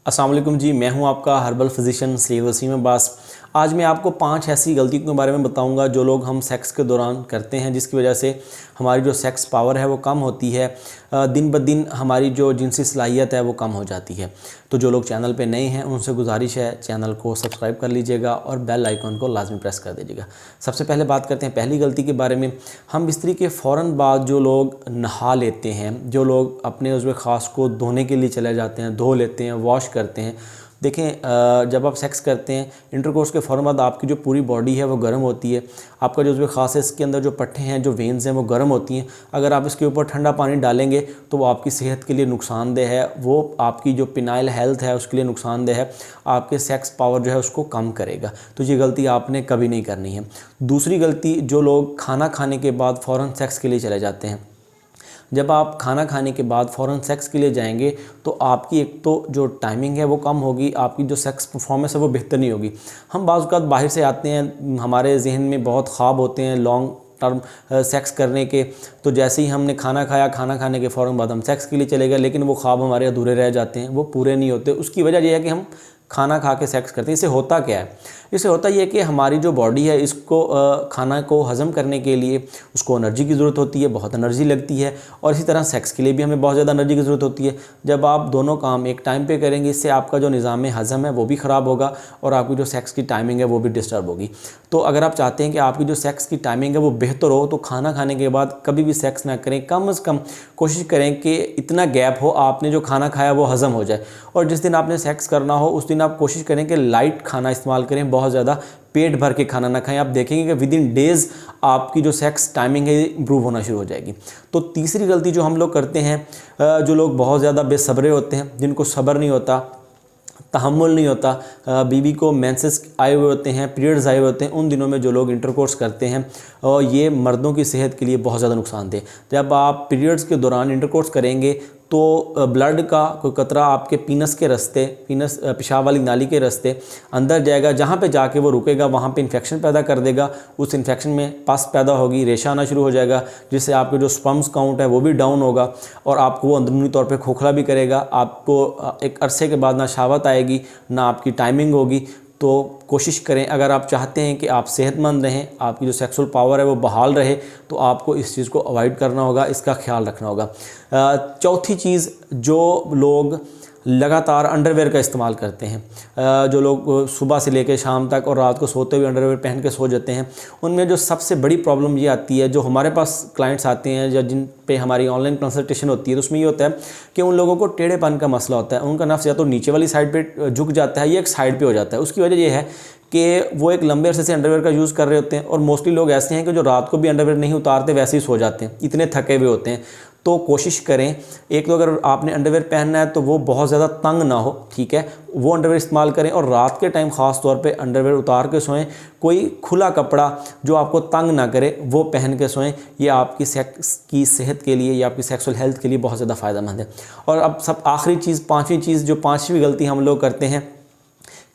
अस्सलाम वालेकुम जी, मैं हूं आपका हर्बल फिजिशियन सैयद वसीम अब्बास। आज मैं आपको 5 ऐसी गलतियों के बारे में बताऊंगा जो लोग हम सेक्स के दौरान करते हैं, जिसकी वजह से हमारी जो सेक्स पावर है वो कम होती है। दिन ब दिन हमारी जो जिनसी सलाहियत है वो कम हो जाती है। तो जो लोग चैनल पे नए हैं उनसे गुजारिश है चैनल को सब्सक्राइब कर लीजिएगा और बेल आइकन को लाजमी प्रेस कर दीजिएगा। सबसे पहले बात करते हैं पहली गलती के बारे में। हम बिस्तरी के फ़ौरन बाद जो लोग नहा लेते हैं, जो लोग अपने उज़्व ख़ास को धोने के लिए चले जाते हैं, धो लेते हैं, वॉश करते हैं। देखें, जब आप सेक्स करते हैं इंटरकोर्स के फ़ौरन बाद आपकी जो पूरी बॉडी है वो गर्म होती है। आपका जो उज़्व ख़ास है इसके अंदर जो पट्टे हैं, जो वेन्स हैं वो गर्म होती हैं। अगर आप इसके ऊपर ठंडा पानी डालेंगे तो वो आपकी सेहत के लिए नुकसानदेह है, वो आपकी जो पिनाइल हेल्थ है उसके लिए नुकसानदेह है, आपके सेक्स पावर जो है उसको कम करेगा। तो ये गलती आपने कभी नहीं करनी है। दूसरी गलती, जो लोग खाना खाने के बाद फ़ौरन सेक्स के लिए चले जाते हैं। जब आप खाना खाने के बाद फ़ौरन सेक्स के लिए जाएंगे तो आपकी एक तो जो टाइमिंग है वो कम होगी, आपकी जो सेक्स परफॉर्मेंस है वो बेहतर नहीं होगी। हम बाज़ औक़ात बाहर से आते हैं, हमारे जहन में बहुत ख्वाब होते हैं लॉन्ग टर्म सेक्स करने के, तो जैसे ही हमने खाना खाया, खाना खाने के फ़ौरन बाद हम सेक्स के लिए चले गए, लेकिन वो ख्वाब हमारे अधूरे रह जाते हैं, वो पूरे नहीं होते। उसकी वजह यह है कि हम खाना खा के सेक्स करते हैं। इससे होता क्या है? इससे होता यह है कि हमारी जो बॉडी है इसको खाना को हज़म करने के लिए उसको एनर्जी की ज़रूरत होती है, बहुत एनर्जी लगती है, और इसी तरह सेक्स के लिए भी हमें बहुत ज़्यादा एनर्जी की ज़रूरत होती है। जब आप दोनों काम एक टाइम पे करेंगे, इससे आपका जो निज़ाम हज़म है वो भी ख़राब होगा और आपकी जो सेक्स की टाइमिंग है वो भी डिस्टर्ब होगी। तो अगर आप चाहते हैं कि आपकी जो सेक्स की टाइमिंग है वो बेहतर हो, तो खाना खाने के बाद कभी भी सेक्स ना करें। कम से कम कोशिश करें कि इतना गैप हो, आपने जो खाना खाया वो हज़म हो जाए। और जिस दिन आपने सेक्स करना हो उस दिन आप कोशिश करें कि लाइट खाना इस्तेमाल करें, बहुत ज़्यादा पेट भर के खाना ना खाएं। आप देखेंगे कि विद इन डेज़ आपकी जो सेक्स टाइमिंग है इंप्रूव होना शुरू हो जाएगी। तो तीसरी गलती जो हम लोग करते हैं, जो लोग बहुत ज़्यादा बेसब्रे होते हैं, जिनको सब्र नहीं होता, तहम्मुल नहीं होता, बीवी को मेंसेस आए हुए होते हैं, पीरियड्स आए हुए होते हैं, उन दिनों में जो लोग इंटरकोर्स करते हैं, और ये मर्दों की सेहत के लिए बहुत ज़्यादा नुकसानदेह। जब आप पीरियड्स के दौरान इंटरकोर्स करेंगे तो ब्लड का कोई कतरा आपके पीनस के रास्ते, पेशाब वाली नाली के रास्ते अंदर जाएगा, जहाँ पे जाके वो रुकेगा वहाँ पे इन्फेक्शन पैदा कर देगा। उस इन्फेक्शन में पस पैदा होगी, रेशा आना शुरू हो जाएगा, जिससे आपके जो स्पर्म्स काउंट है वो भी डाउन होगा और आपको वो अंदरूनी तौर पे खोखला भी करेगा। आपको एक अरसे के बाद ना शहावत आएगी, ना आपकी टाइमिंग होगी। तो कोशिश करें, अगर आप चाहते हैं कि आप सेहतमंद रहें, आपकी जो सेक्सुअल पावर है वो बहाल रहे, तो आपको इस चीज़ को अवॉइड करना होगा, इसका ख्याल रखना होगा। चौथी चीज़, जो लोग लगातार अंडरवेयर का इस्तेमाल करते हैं, जो लोग सुबह से लेकर शाम तक और रात को सोते हुए अंडरवेयर पहन के सो जाते हैं, उनमें जो सबसे बड़ी प्रॉब्लम ये आती है, जो हमारे पास क्लाइंट्स आते हैं या जिन पे हमारी ऑनलाइन कंसल्टेशन होती है, तो उसमें ये होता है कि उन लोगों को टेढ़ेपन का मसला होता है। उनका नफ्स या तो नीचे वाली साइड पे झुक जाता है या एक साइड पे हो जाता है। उसकी वजह यह है कि वो एक लंबे अरसे से अंडरवेयर का यूज़ कर रहे होते हैं, और मोस्टली लोग ऐसे हैं कि जो रात को भी अंडरवेयर नहीं उतारते, वैसे ही सो जाते हैं, इतने थके हुए होते हैं। तो कोशिश करें, एक तो अगर आपने अंडरवेयर पहनना है तो वो बहुत ज़्यादा तंग ना हो, ठीक है, वो अंडरवेयर इस्तेमाल करें, और रात के टाइम ख़ास तौर पे अंडरवेयर उतार के सोएं। कोई खुला कपड़ा जो आपको तंग ना करे वो पहन के सोएं। ये आपकी सेक्स की सेहत के लिए या आपकी सेक्सुअल हेल्थ के लिए बहुत ज़्यादा फ़ायदेमंद है। और अब सब आखिरी चीज़, पाँचवीं चीज़, जो पाँचवीं गलती हम लोग करते हैं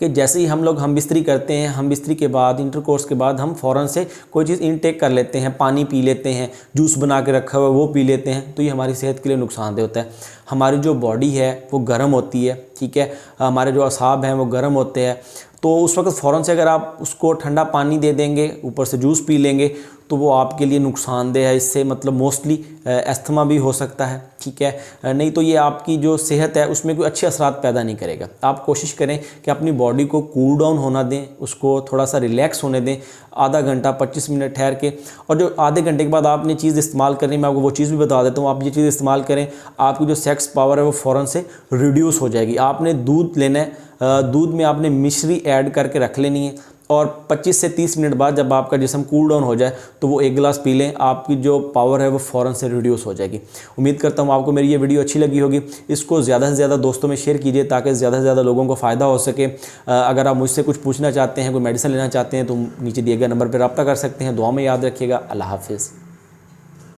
कि जैसे ही हम लोग हम बिस्तरी करते हैं, हम बिस्तरी के बाद, इंटरकोर्स के बाद हम फ़ौरन से कोई चीज़ इनटेक कर लेते हैं, पानी पी लेते हैं, जूस बना के रखा हुआ है वो पी लेते हैं, तो ये हमारी सेहत के लिए नुकसानदेह होता है। हमारी जो बॉडी है वो गर्म होती है, ठीक है, हमारे जो असाब हैं वो गर्म होते हैं, तो उस वक्त फ़ौरन से अगर आप उसको ठंडा पानी दे देंगे, ऊपर से जूस पी लेंगे, तो वो आपके लिए नुकसानदेह है। इससे मतलब मोस्टली अस्थमा भी हो सकता है, ठीक है, नहीं तो ये आपकी जो सेहत है उसमें कोई अच्छे असरात पैदा नहीं करेगा। आप कोशिश करें कि अपनी बॉडी को कूल डाउन होना दें, उसको थोड़ा सा रिलैक्स होने दें, आधा घंटा 25 मिनट ठहर के, और जो आधे घंटे के बाद आपने चीज़ इस्तेमाल करनी, मैं आपको वो चीज़ भी बता देता हूँ। आप ये चीज़ इस्तेमाल करें, आपकी जो सेक्स पावर है वो फ़ौरन से रिड्यूस हो जाएगी। आपने दूध लेना है, दूध में आपने मिश्री ऐड करके रख लेनी है, और 25 से 30 मिनट बाद जब आपका जिस्म कूल डाउन हो जाए तो वो 1 गिलास पी लें, आपकी जो पावर है वो फ़ौरन से रिड्यूस हो जाएगी। उम्मीद करता हूँ आपको मेरी ये वीडियो अच्छी लगी होगी। इसको ज़्यादा से ज़्यादा दोस्तों में शेयर कीजिए ताकि ज़्यादा से ज़्यादा लोगों को फ़ायदा हो सके। अगर आप मुझसे कुछ पूछना चाहते हैं, कोई मेडिसिन लेना चाहते हैं, तो नीचे दिए गए नंबर पर रब्ता कर सकते हैं। दुआ में याद रखिएगा। अल्लाह हाफ़िज़।